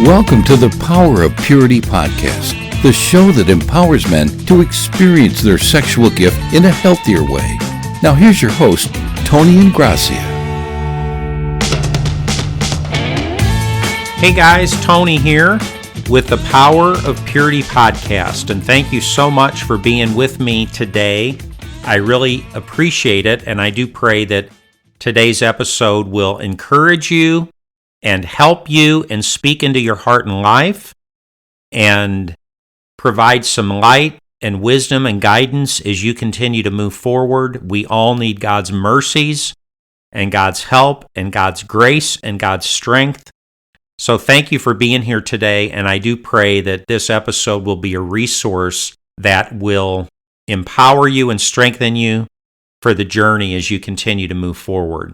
Welcome to the Power of Purity podcast, the show that empowers men to experience their sexual gift in a healthier way. Now here's your host, Tony Ingracia. Hey guys, Tony here with the Power of Purity podcast, and thank you so much for being with me today. I really appreciate it, and I do pray that today's episode will encourage you and help you and speak into your heart and life and provide some light and wisdom and guidance as you continue to move forward. We all need God's mercies and God's help and God's grace and God's strength. So thank you for being here today, and I do pray that this episode will be a resource that will empower you and strengthen you for the journey as you continue to move forward.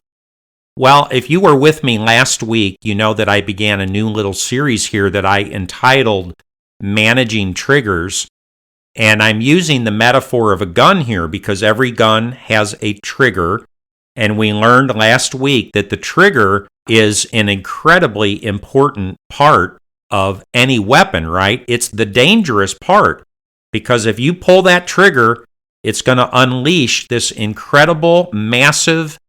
Well, if you were with me last week, you know that I began a new little series here that I entitled Managing Triggers, and I'm using the metaphor of a gun here because every gun has a trigger, and we learned last week that the trigger is an incredibly important part of any weapon, right? It's the dangerous part because if you pull that trigger, it's going to unleash this incredible, massive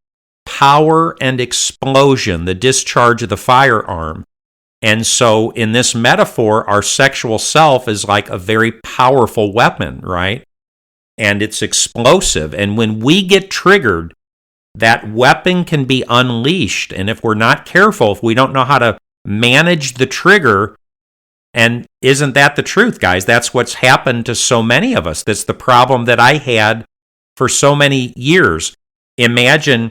power and explosion, the discharge of the firearm. And so in this metaphor, our sexual self is like a very powerful weapon, right? And it's explosive. And when we get triggered, that weapon can be unleashed. And if we're not careful, if we don't know how to manage the trigger, and isn't that the truth, guys? That's what's happened to so many of us. That's the problem that I had for so many years. Imagine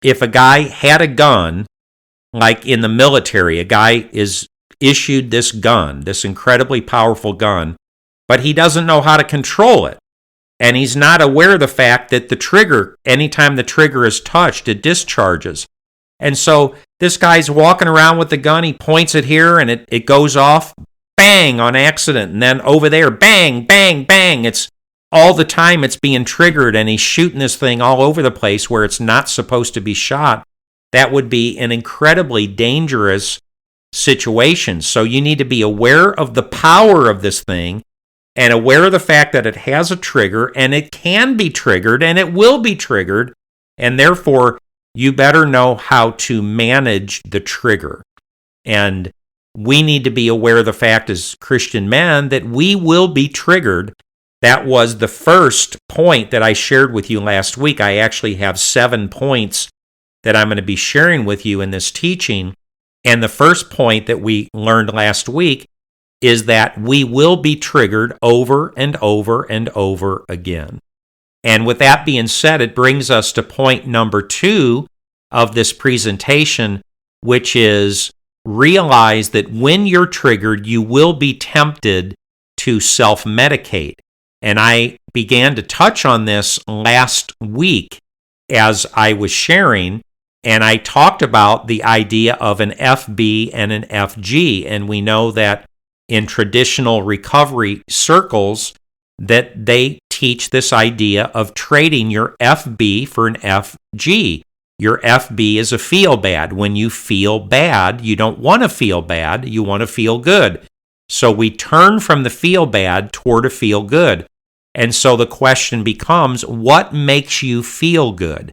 if a guy had a gun, like in the military, a guy is issued this gun, this incredibly powerful gun, but he doesn't know how to control it. And he's not aware of the fact that the trigger, anytime the trigger is touched, it discharges. And so this guy's walking around with the gun, he points it here, and it goes off, bang, on accident. And then over there, bang, bang, bang. It's all the time it's being triggered, and he's shooting this thing all over the place where it's not supposed to be shot. That would be an incredibly dangerous situation. So you need to be aware of the power of this thing and aware of the fact that it has a trigger, and it can be triggered, and it will be triggered, and therefore you better know how to manage the trigger. And we need to be aware of the fact as Christian men that we will be triggered. That was the first point that I shared with you last week. I actually have 7 points that I'm going to be sharing with you in this teaching. And the first point that we learned last week is that we will be triggered over and over and over again. And with that being said, it brings us to point number 2 of this presentation, which is realize that when you're triggered, you will be tempted to self-medicate. And I began to touch on this last week as I was sharing, and I talked about the idea of an FB and an FG. And we know that in traditional recovery circles that they teach this idea of trading your FB for an FG. Your FB is a feel bad. When you feel bad, you don't want to feel bad, you want to feel good. So we turn from the feel bad toward a feel good. And so the question becomes, what makes you feel good?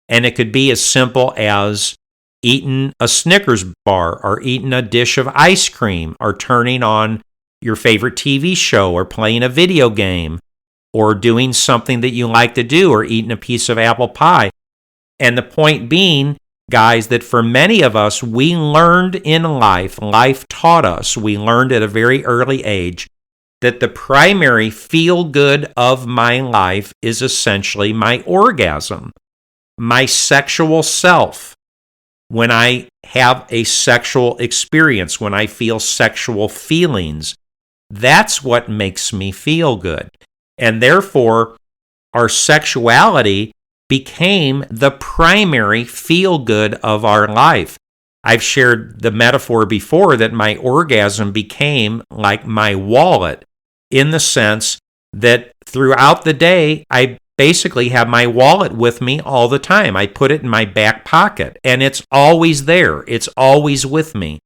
And it could be as simple as eating a Snickers bar, or eating a dish of ice cream, or turning on your favorite TV show, or playing a video game, or doing something that you like to do, or eating a piece of apple pie. And the point being, guys, that for many of us, we learned in life taught us, we learned at a very early age, that the primary feel-good of my life is essentially my orgasm, my sexual self. When I have a sexual experience, when I feel sexual feelings, that's what makes me feel good. And therefore, our sexuality became the primary feel-good of our life. I've shared the metaphor before that my orgasm became like my wallet, in the sense that throughout the day, I basically have my wallet with me all the time. I put it in my back pocket, and it's always there. It's always with me.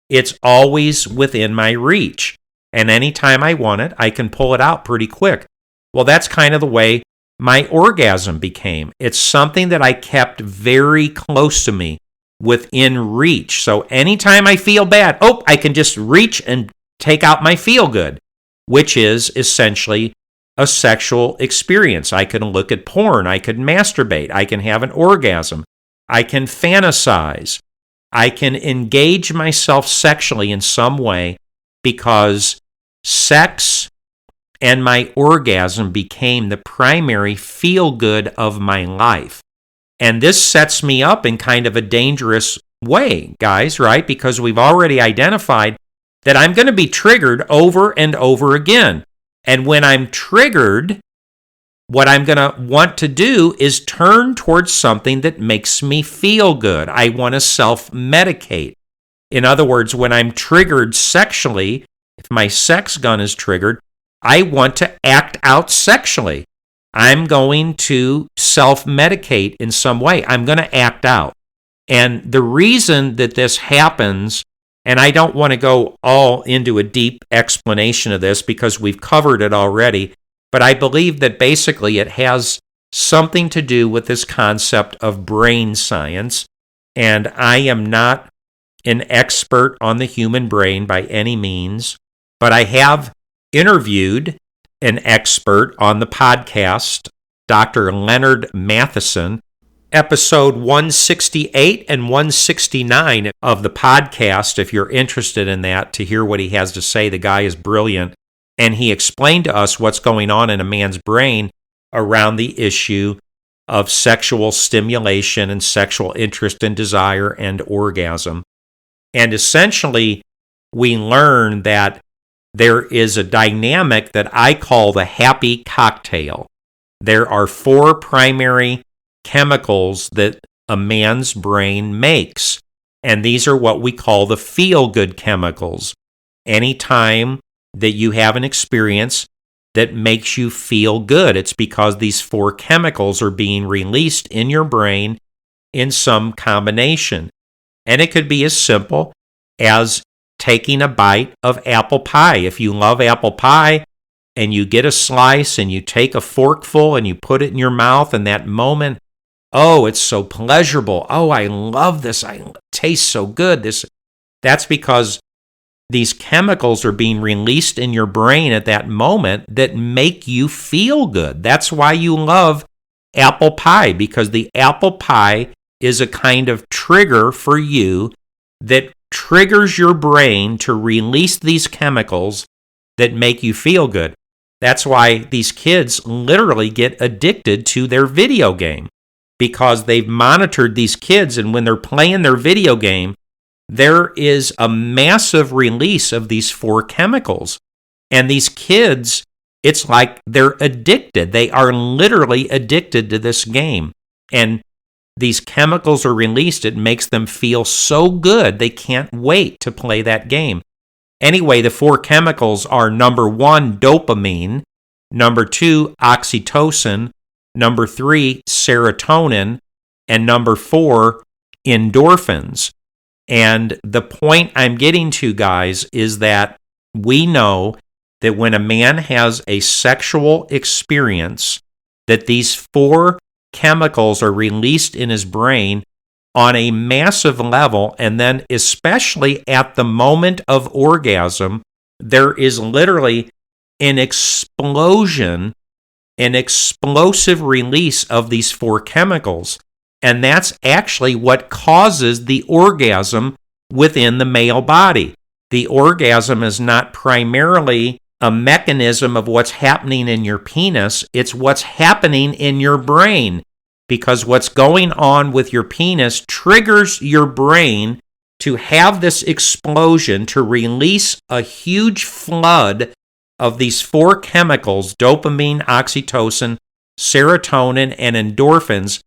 It's always within my reach. And anytime I want it, I can pull it out pretty quick. Well, that's kind of the way my orgasm became. It's something that I kept very close to me, within reach. So anytime I feel bad, I can just reach and take out my feel good, which is essentially a sexual experience. I can look at porn. I can masturbate. I can have an orgasm. I can fantasize. I can engage myself sexually in some way because sex and my orgasm became the primary feel-good of my life. And this sets me up in kind of a dangerous way, guys, right? Because we've already identified that I'm going to be triggered over and over again. And when I'm triggered, what I'm going to want to do is turn towards something that makes me feel good. I want to self-medicate. In other words, when I'm triggered sexually, if my sex gun is triggered, I want to act out sexually. I'm going to self-medicate in some way. I'm going to act out. And the reason that this happens, and I don't want to go all into a deep explanation of this because we've covered it already, but I believe that basically it has something to do with this concept of brain science. And I am not an expert on the human brain by any means, but I have interviewed an expert on the podcast, Dr. Leonard Matheson. Episode 168 and 169 of the podcast, if you're interested in that, to hear what he has to say. The guy is brilliant. And he explained to us what's going on in a man's brain around the issue of sexual stimulation and sexual interest and desire and orgasm. And essentially, we learn that there is a dynamic that I call the happy cocktail. There are 4 primary chemicals that a man's brain makes, and these are what we call the feel-good chemicals. Anytime that you have an experience that makes you feel good, it's because these 4 chemicals are being released in your brain in some combination. And it could be as simple as taking a bite of apple pie. If you love apple pie and you get a slice and you take a forkful and you put it in your mouth, and that moment, it's so pleasurable. I love this. It tastes so good. That's because these chemicals are being released in your brain at that moment that make you feel good. That's why you love apple pie, because the apple pie is a kind of trigger for you that triggers your brain to release these chemicals that make you feel good. That's why these kids literally get addicted to their video game, because they've monitored these kids, and when they're playing their video game, there is a massive release of these 4 chemicals. And these kids, it's like they're addicted. They are literally addicted to this game. And these chemicals are released. It makes them feel so good, they can't wait to play that game. Anyway, the 4 chemicals are number 1, dopamine, number 2, oxytocin, number 3, serotonin, and number 4, endorphins. And the point I'm getting to, guys, is that we know that when a man has a sexual experience, that these 4 chemicals are released in his brain on a massive level, and then especially at the moment of orgasm, there is literally an explosion, an explosive release of these 4 chemicals. And that's actually what causes the orgasm within the male body. The orgasm is not primarily a mechanism of what's happening in your penis, it's what's happening in your brain. Because what's going on with your penis triggers your brain to have this explosion, to release a huge flood of these 4 chemicals, dopamine, oxytocin, serotonin, and endorphins,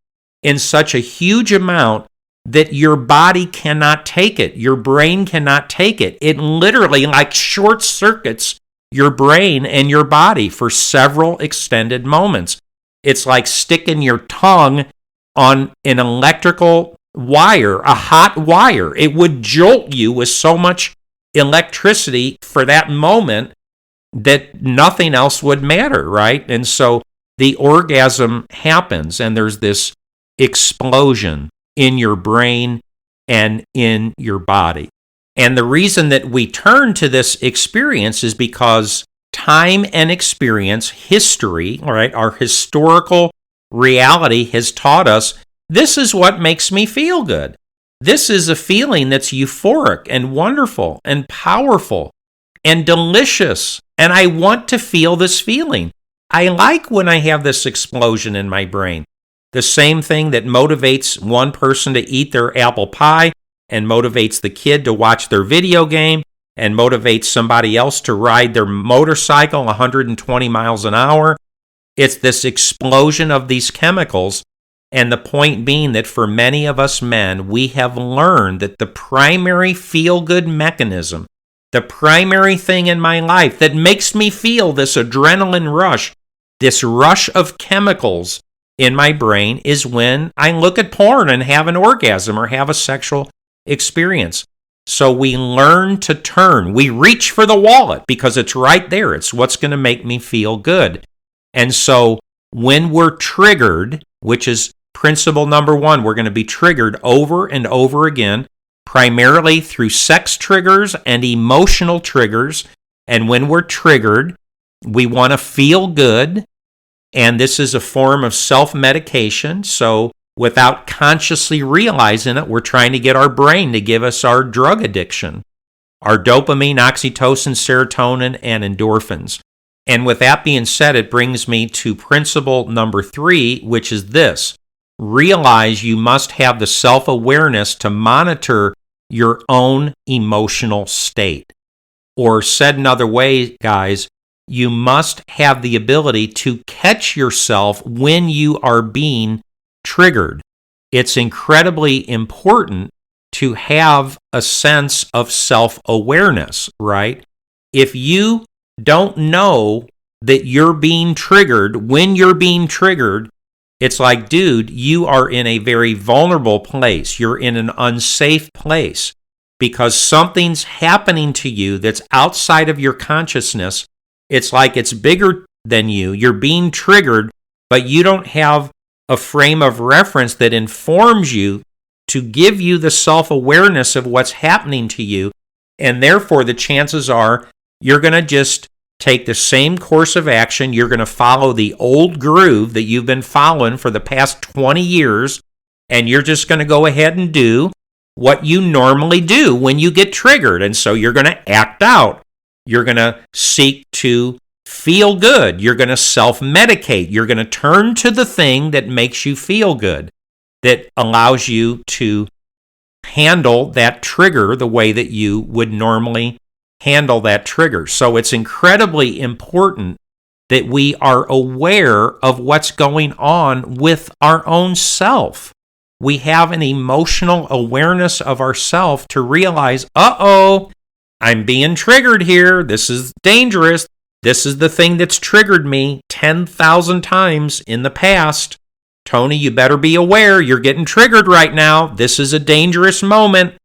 in such a huge amount that your body cannot take it. Your brain cannot take it. It literally like short circuits your brain and your body for several extended moments. It's like sticking your tongue on an electrical wire, a hot wire. It would jolt you with so much electricity for that moment that nothing else would matter, right? And so the orgasm happens, and there's this explosion in your brain and in your body. And the reason that we turn to this experience is because time and experience, history, all right, our historical reality has taught us this is what makes me feel good. This is a feeling that's euphoric and wonderful and powerful and delicious. And I want to feel this feeling. I like when I have this explosion in my brain. The same thing that motivates one person to eat their apple pie and motivates the kid to watch their video game and motivates somebody else to ride their motorcycle 120 miles an hour. It's this explosion of these chemicals. And the point being that for many of us men, we have learned that the primary feel-good mechanism, the primary thing in my life that makes me feel this adrenaline rush, this rush of chemicals in my brain, is when I look at porn and have an orgasm or have a sexual experience. So we learn to turn. We reach for the wallet because it's right there. It's what's going to make me feel good. And so when we're triggered, which is principle number one, we're going to be triggered over and over again, primarily through sex triggers and emotional triggers. And when we're triggered, we want to feel good. And this is a form of self-medication. So without consciously realizing it, we're trying to get our brain to give us our drug addiction, our dopamine, oxytocin, serotonin, and endorphins. And with that being said, it brings me to principle number 3, which is this. Realize you must have the self-awareness to monitor your own emotional state. Or said another way, guys, you must have the ability to catch yourself when you are being triggered. It's incredibly important to have a sense of self-awareness, right? If you don't know that you're being triggered when you're being triggered, it's like, dude, you are in a very vulnerable place. You're in an unsafe place because something's happening to you that's outside of your consciousness. It's like it's bigger than you. You're being triggered, but you don't have a frame of reference that informs you to give you the self-awareness of what's happening to you. And therefore, the chances are you're going to just take the same course of action. You're going to follow the old groove that you've been following for the past 20 years, and you're just going to go ahead and do what you normally do when you get triggered. And so you're going to act out. You're going to seek to feel good. You're going to self-medicate. You're going to turn to the thing that makes you feel good, that allows you to handle that trigger the way that you would normally handle that trigger. So it's incredibly important that we are aware of what's going on with our own self. We have an emotional awareness of ourself to realize, I'm being triggered here. This is dangerous. This is the thing that's triggered me 10,000 times in the past. Tony, you better be aware you're getting triggered right now. This is a dangerous moment.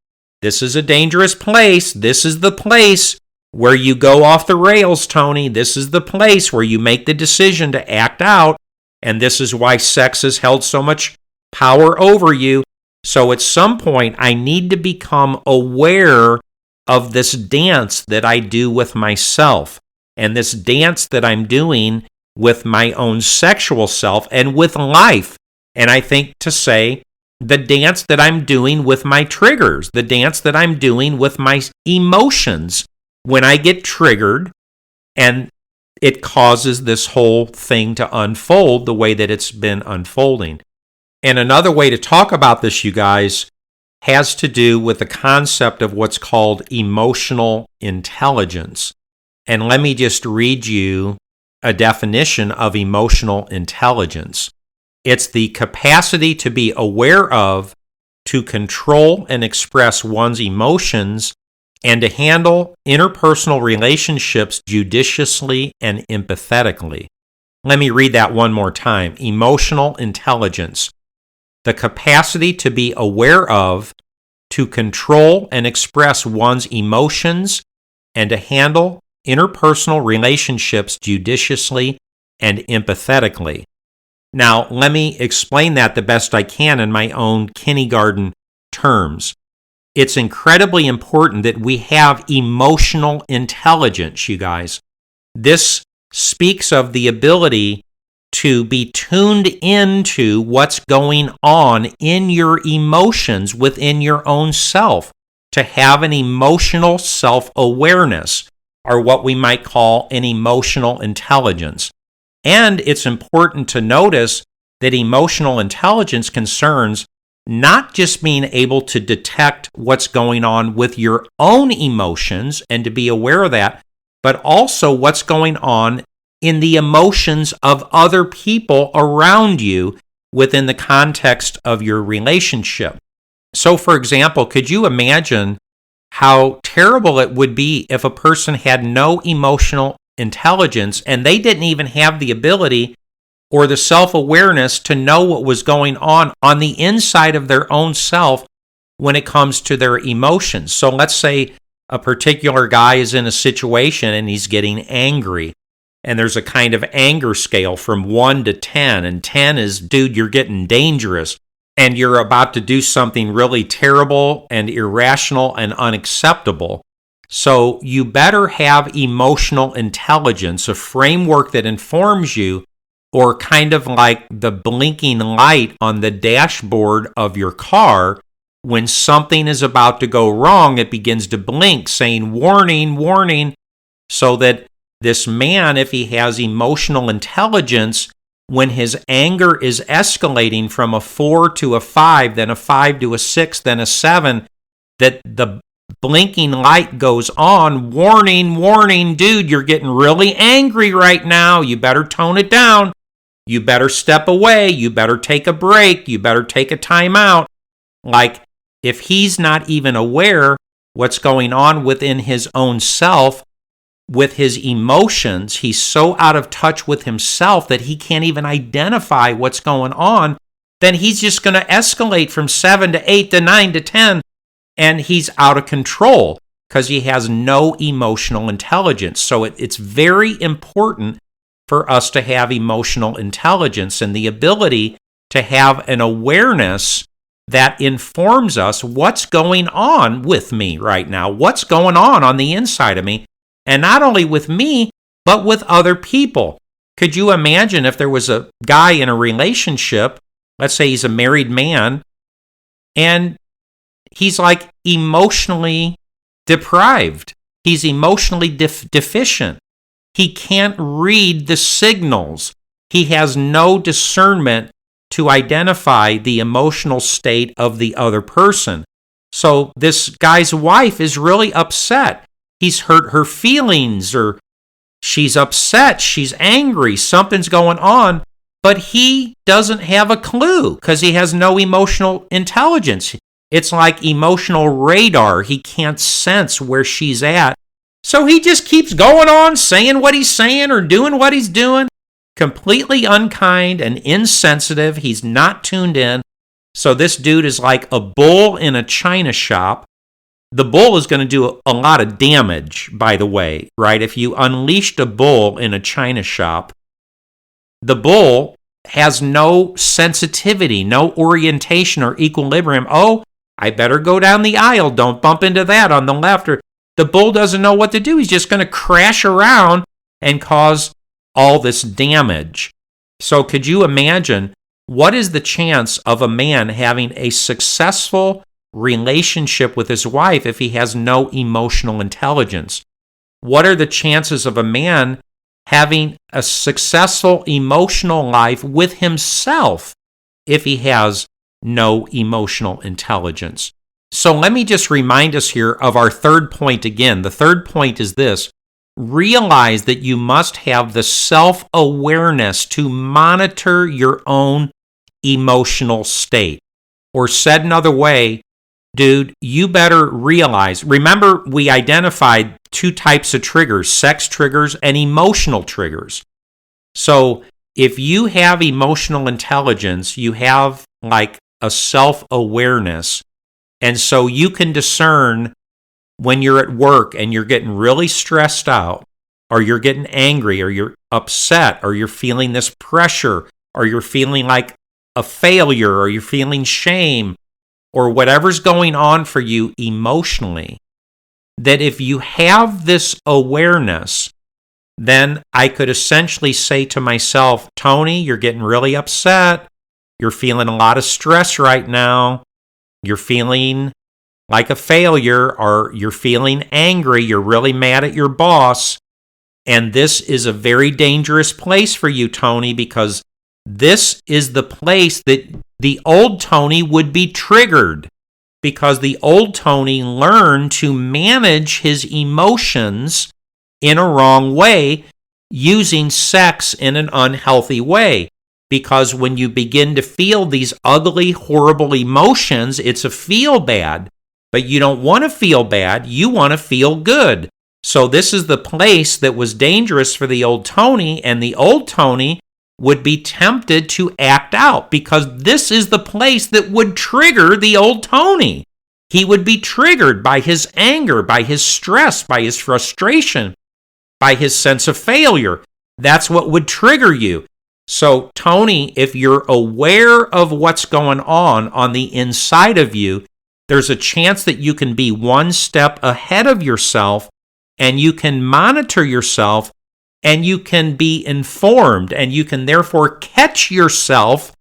This is a dangerous place. This is the place where you go off the rails, Tony. This is the place where you make the decision to act out. And this is why sex has held so much power over you. So at some point, I need to become aware of this dance that I do with myself and this dance that I'm doing with my own sexual self and with life. And I think to say the dance that I'm doing with my triggers, the dance that I'm doing with my emotions when I get triggered, and it causes this whole thing to unfold the way that it's been unfolding. And another way to talk about this, you guys, has to do with the concept of what's called emotional intelligence. And let me just read you a definition of emotional intelligence. It's the capacity to be aware of, to control and express one's emotions, and to handle interpersonal relationships judiciously and empathetically. Let me read that one more time. Emotional intelligence. the capacity to be aware of, to control and express one's emotions, and to handle interpersonal relationships judiciously and empathetically. Now, let me explain that the best I can in my own kindergarten terms. It's incredibly important that we have emotional intelligence, you guys. This speaks of the ability to be tuned into what's going on in your emotions within your own self, to have an emotional self-awareness, or what we might call an emotional intelligence. And it's important to notice that emotional intelligence concerns not just being able to detect what's going on with your own emotions and to be aware of that, but also what's going on in the emotions of other people around you within the context of your relationship. So, for example, could you imagine how terrible it would be if a person had no emotional intelligence and they didn't even have the ability or the self-awareness to know what was going on the inside of their own self when it comes to their emotions? So let's say a particular guy is in a situation and he's getting angry. And there's a kind of anger scale from 1 to 10. And 10 is, dude, you're getting dangerous. And you're about to do something really terrible and irrational and unacceptable. So you better have emotional intelligence, a framework that informs you, or kind of like the blinking light on the dashboard of your car. When something is about to go wrong, it begins to blink, saying, warning, warning, so that this man, if he has emotional intelligence, when his anger is escalating from a 4 to a 5, then a 5 to a 6, then a 7, that the blinking light goes on, warning, warning, dude, you're getting really angry right now. You better tone it down. You better step away. You better take a break. You better take a time out. Like, if he's not even aware what's going on within his own self, with his emotions, he's so out of touch with himself that he can't even identify what's going on, then he's just going to escalate from 7 to 8 to 9 to 10, and he's out of control because he has no emotional intelligence. So it's very important for us to have emotional intelligence and the ability to have an awareness that informs us what's going on with me right now, what's going on the inside of me. And not only with me, but with other people. Could you imagine if there was a guy in a relationship, let's say he's a married man, and he's like emotionally deprived. He's emotionally deficient. He can't read the signals. He has no discernment to identify the emotional state of the other person. So this guy's wife is really upset. He's hurt her feelings, or she's upset, she's angry, something's going on, but he doesn't have a clue because he has no emotional intelligence. It's like emotional radar. He can't sense where she's at. So he just keeps going on, saying what he's saying or doing what he's doing. Completely unkind and insensitive. He's not tuned in. So this dude is like a bull in a china shop. The bull is going to do a lot of damage, by the way, right? If you unleashed a bull in a china shop, the bull has no sensitivity, no orientation or equilibrium. Oh, I better go down the aisle. Don't bump into that on the left. Or the bull doesn't know what to do. He's just going to crash around and cause all this damage. So could you imagine what is the chance of a man having a successful relationship with his wife if he has no emotional intelligence? What are the chances of a man having a successful emotional life with himself if he has no emotional intelligence? So let me just remind us here of our third point again. The third point is this: realize that you must have the self-awareness to monitor your own emotional state. Or said another way, dude, you better realize, remember we identified two types of triggers, sex triggers and emotional triggers. So if you have emotional intelligence, you have like a self-awareness. And so you can discern when you're at work and you're getting really stressed out, or you're getting angry, or you're upset, or you're feeling this pressure, or you're feeling like a failure, or you're feeling shame, or whatever's going on for you emotionally, that if you have this awareness, then I could essentially say to myself, Tony, you're getting really upset. You're feeling a lot of stress right now. You're feeling like a failure, or you're feeling angry. You're really mad at your boss. And this is a very dangerous place for you, Tony, because this is the place that the old Tony would be triggered, because the old Tony learned to manage his emotions in a wrong way, using sex in an unhealthy way. Because when you begin to feel these ugly, horrible emotions, it's a feel bad. But you don't want to feel bad, you want to feel good. So this is the place that was dangerous for the old Tony, and the old Tony would be tempted to act out, because this is the place that would trigger the old Tony. He would be triggered by his anger, by his stress, by his frustration, by his sense of failure. That's what would trigger you. So, Tony, if you're aware of what's going on the inside of you, there's a chance that you can be one step ahead of yourself, and you can monitor yourself, and you can be informed, and you can therefore catch yourself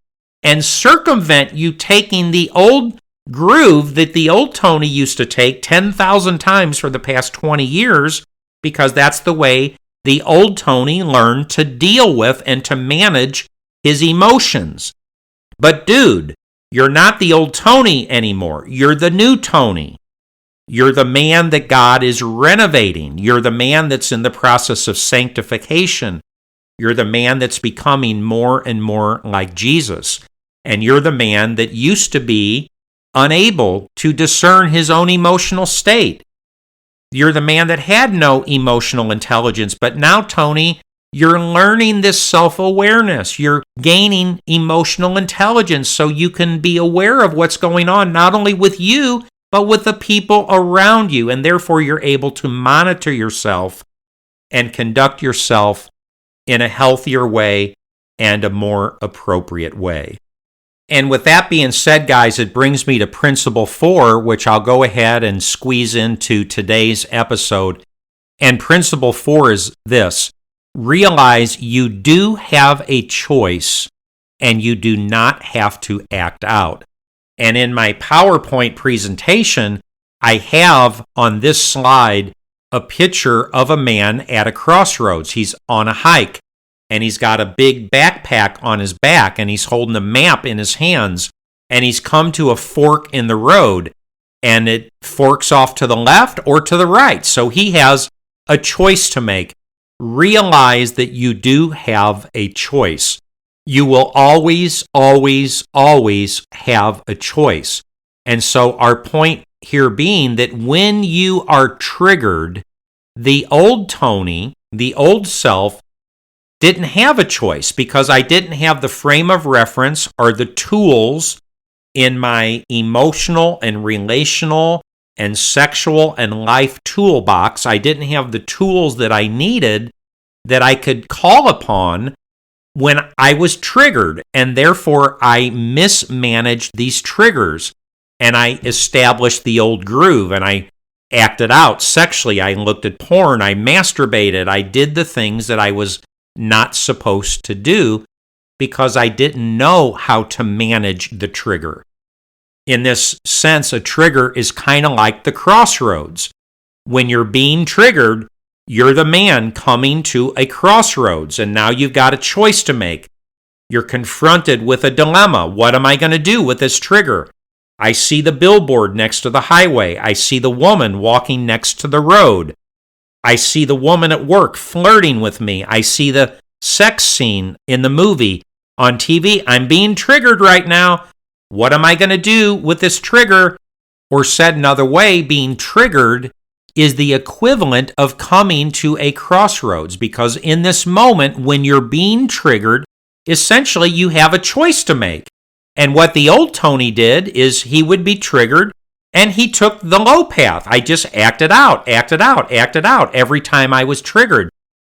and circumvent you taking the old groove that the old Tony used to take 10,000 times for the past 20 years, because that's the way the old Tony learned to deal with and to manage his emotions. But dude, you're not the old Tony anymore. You're the new Tony. You're the man that God is renovating. You're the man that's in the process of sanctification. You're the man that's becoming more and more like Jesus. And you're the man that used to be unable to discern his own emotional state. You're the man that had no emotional intelligence. But now, Tony, you're learning this self-awareness. You're gaining emotional intelligence so you can be aware of what's going on, not only with you, but with the people around you. And therefore, you're able to monitor yourself and conduct yourself in a healthier way and a more appropriate way. And with that being said, guys, it brings me to principle 4, which I'll go ahead and squeeze into today's episode. And principle 4 is this: realize you do have a choice and you do not have to act out. And in my PowerPoint presentation, I have on this slide a picture of a man at a crossroads. He's on a hike, and he's got a big backpack on his back, and he's holding a map in his hands, and he's come to a fork in the road, and it forks off to the left or to the right. So he has a choice to make. Realize that you do have a choice. You will always, always, always have a choice. And so our point here being that when you are triggered, the old Tony, the old self, didn't have a choice, because I didn't have the frame of reference or the tools in my emotional and relational and sexual and life toolbox. I didn't have the tools that I needed that I could call upon when I was triggered, and therefore I mismanaged these triggers, and I established the old groove, and I acted out sexually. I looked at porn, I masturbated, I did the things that I was not supposed to do because I didn't know how to manage the trigger. In this sense, a trigger is kind of like the crossroads. When you're being triggered, you're the man coming to a crossroads, and now you've got a choice to make. You're confronted with a dilemma. What am I going to do with this trigger? I see the billboard next to the highway. I see the woman walking next to the road. I see the woman at work flirting with me. I see the sex scene in the movie on TV. I'm being triggered right now. What am I going to do with this trigger? Or said another way, being triggered is the equivalent of coming to a crossroads, because in this moment when you're being triggered, essentially you have a choice to make. And what the old Tony did is he would be triggered and he took the low path. I just acted out every time I was triggered.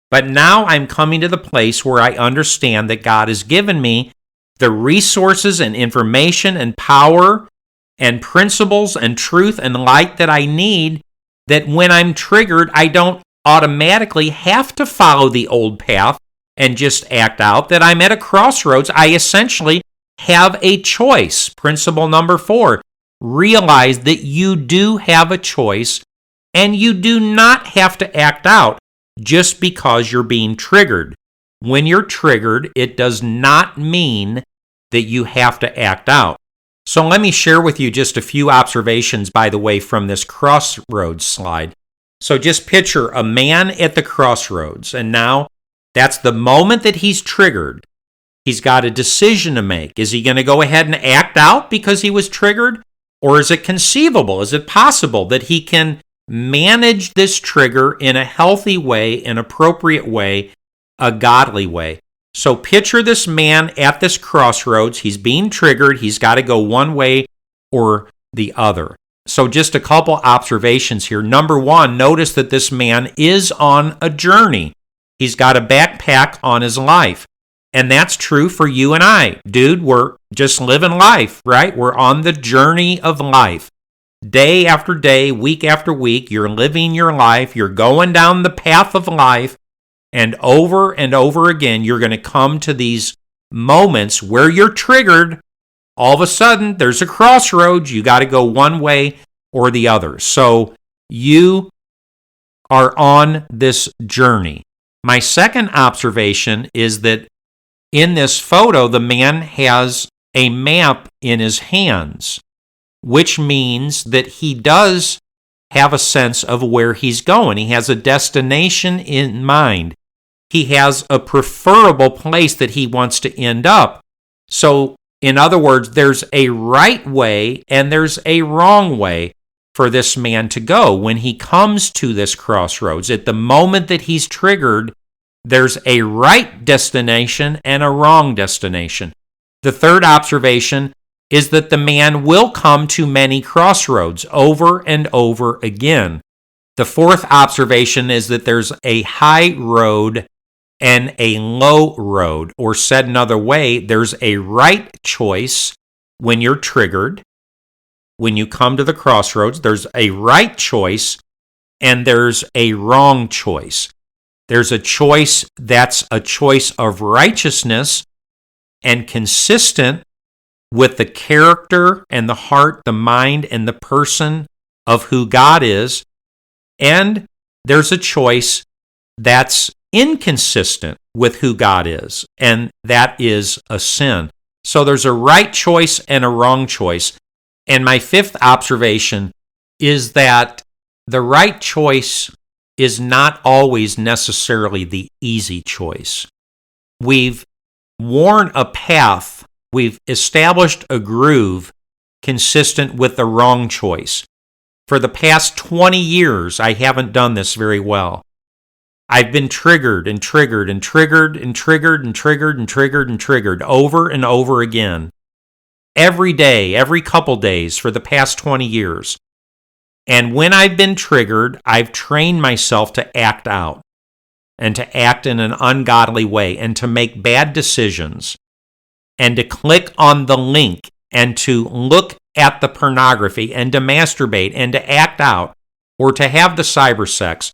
But now I'm coming to the place where I understand that God has given me the resources and information and power and principles and truth and light that I need, that when I'm triggered, I don't automatically have to follow the old path and just act out, that I'm at a crossroads. I essentially have a choice. Principle number 4, realize that you do have a choice and you do not have to act out just because you're being triggered. When you're triggered, it does not mean that you have to act out. So let me share with you just a few observations, by the way, from this crossroads slide. So just picture a man at the crossroads, and now that's the moment that he's triggered. He's got a decision to make. Is he going to go ahead and act out because he was triggered? Or is it conceivable? Is it possible that he can manage this trigger in a healthy way, an appropriate way, a godly way? So picture this man at this crossroads. He's being triggered. He's got to go one way or the other. So just a couple observations here. Number 1, notice that this man is on a journey. He's got a backpack on his life. And that's true for you and I. Dude, we're just living life, right? We're on the journey of life. Day after day, week after week, you're living your life. You're going down the path of life. And over again, you're going to come to these moments where you're triggered. All of a sudden, there's a crossroads. You got to go one way or the other. So you are on this journey. My second observation is that in this photo, the man has a map in his hands, which means that he does have a sense of where he's going. He has a destination in mind. He has a preferable place that he wants to end up. So, in other words, there's a right way and there's a wrong way for this man to go when he comes to this crossroads. At the moment that he's triggered, there's a right destination and a wrong destination. The third observation is that the man will come to many crossroads over and over again. The fourth observation is that there's a high road and a low road, or said another way, there's a right choice when you're triggered. When you come to the crossroads, there's a right choice and there's a wrong choice. There's a choice that's a choice of righteousness and consistent with the character and the heart, the mind, and the person of who God is. And there's a choice that's inconsistent with who God is, and that is a sin. So there's a right choice and a wrong choice. And my fifth observation is that the right choice is not always necessarily the easy choice. We've worn a path, we've established a groove consistent with the wrong choice. For the past 20 years, I haven't done this very well. I've been triggered and triggered and triggered and triggered and triggered and triggered and triggered over and over again. Every day, every couple days for the past 20 years. And when I've been triggered, I've trained myself to act out and to act in an ungodly way and to make bad decisions and to click on the link and to look at the pornography and to masturbate and to act out or to have the cyber sex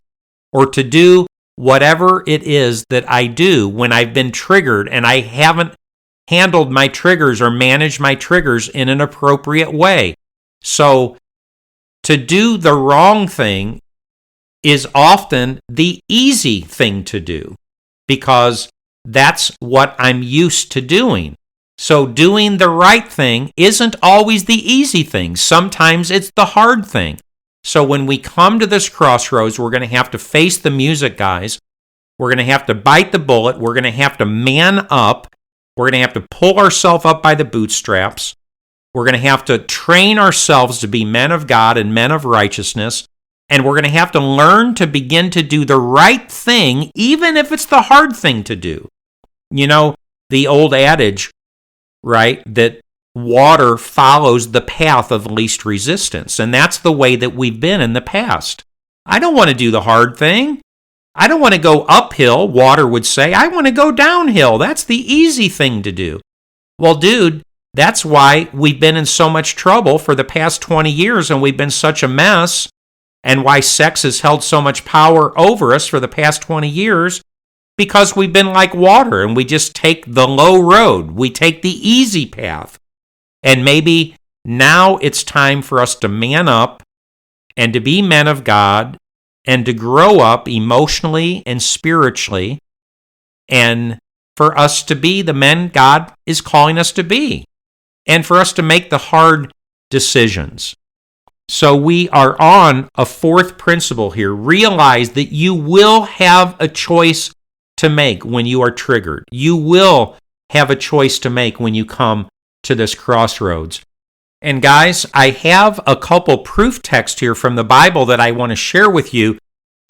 or to do whatever it is that I do when I've been triggered and I haven't handled my triggers or managed my triggers in an appropriate way. So, to do the wrong thing is often the easy thing to do because that's what I'm used to doing. So, doing the right thing isn't always the easy thing. Sometimes it's the hard thing. So when we come to this crossroads, we're going to have to face the music, guys. We're going to have to bite the bullet. We're going to have to man up. We're going to have to pull ourselves up by the bootstraps. We're going to have to train ourselves to be men of God and men of righteousness. And we're going to have to learn to begin to do the right thing, even if it's the hard thing to do. You know, the old adage, right, that water follows the path of least resistance. And that's the way that we've been in the past. I don't want to do the hard thing. I don't want to go uphill, water would say. I want to go downhill. That's the easy thing to do. Well, dude, that's why we've been in so much trouble for the past 20 years and we've been such a mess, and why sex has held so much power over us for the past 20 years, because we've been like water and we just take the low road. We take the easy path. And maybe now it's time for us to man up and to be men of God and to grow up emotionally and spiritually, and for us to be the men God is calling us to be, and for us to make the hard decisions. So we are on a fourth principle here. Realize that you will have a choice to make when you are triggered. You will have a choice to make when you come to this crossroads. And guys, I have a couple proof texts here from the Bible that I want to share with you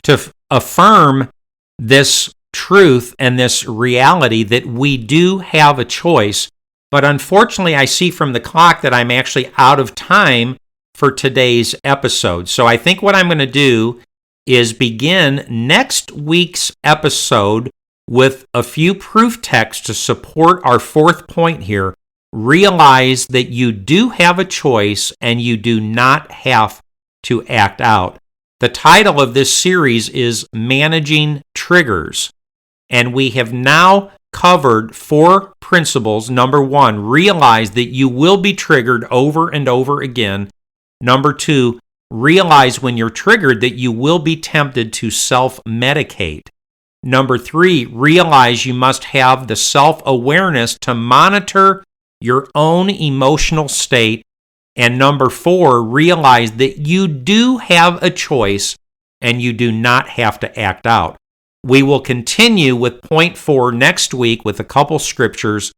to affirm this truth and this reality that we do have a choice. But unfortunately, I see from the clock that I'm actually out of time for today's episode. So I think what I'm going to do is begin next week's episode with a few proof texts to support our fourth point here. Realize that you do have a choice and you do not have to act out. The title of this series is Managing Triggers, and we have now covered 4 principles. Number 1, realize that you will be triggered over and over again. Number 2, realize when you're triggered that you will be tempted to self-medicate. Number 3, realize you must have the self-awareness to monitor your own emotional state. And number 4, realize that you do have a choice and you do not have to act out. We will continue with point 4 next week with a couple scriptures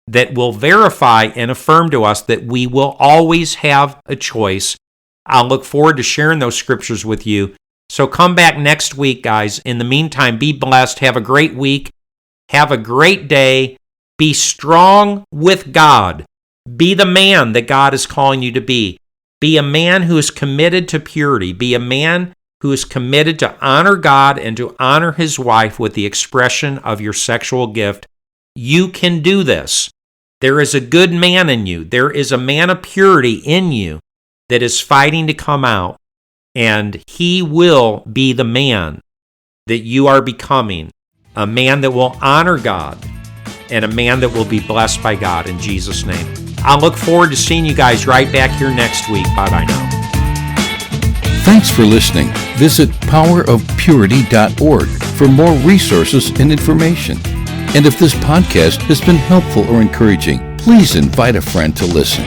that will verify and affirm to us that we will always have a choice. I'll look forward to sharing those scriptures with you. So come back next week, guys. In the meantime, be blessed. Have a great week. Have a great day. Be strong with God. Be the man that God is calling you to be. Be a man who is committed to purity. Be a man who is committed to honor God and to honor his wife with the expression of your sexual gift. You can do this. There is a good man in you. There is a man of purity in you that is fighting to come out, and he will be the man that you are becoming, a man that will honor God and a man that will be blessed by God in Jesus' name. I'll look forward to seeing you guys right back here next week. Bye-bye now. Thanks for listening. Visit powerofpurity.org for more resources and information. And if this podcast has been helpful or encouraging, please invite a friend to listen.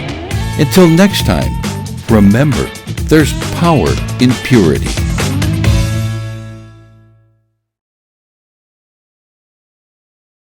Until next time, remember, there's power in purity.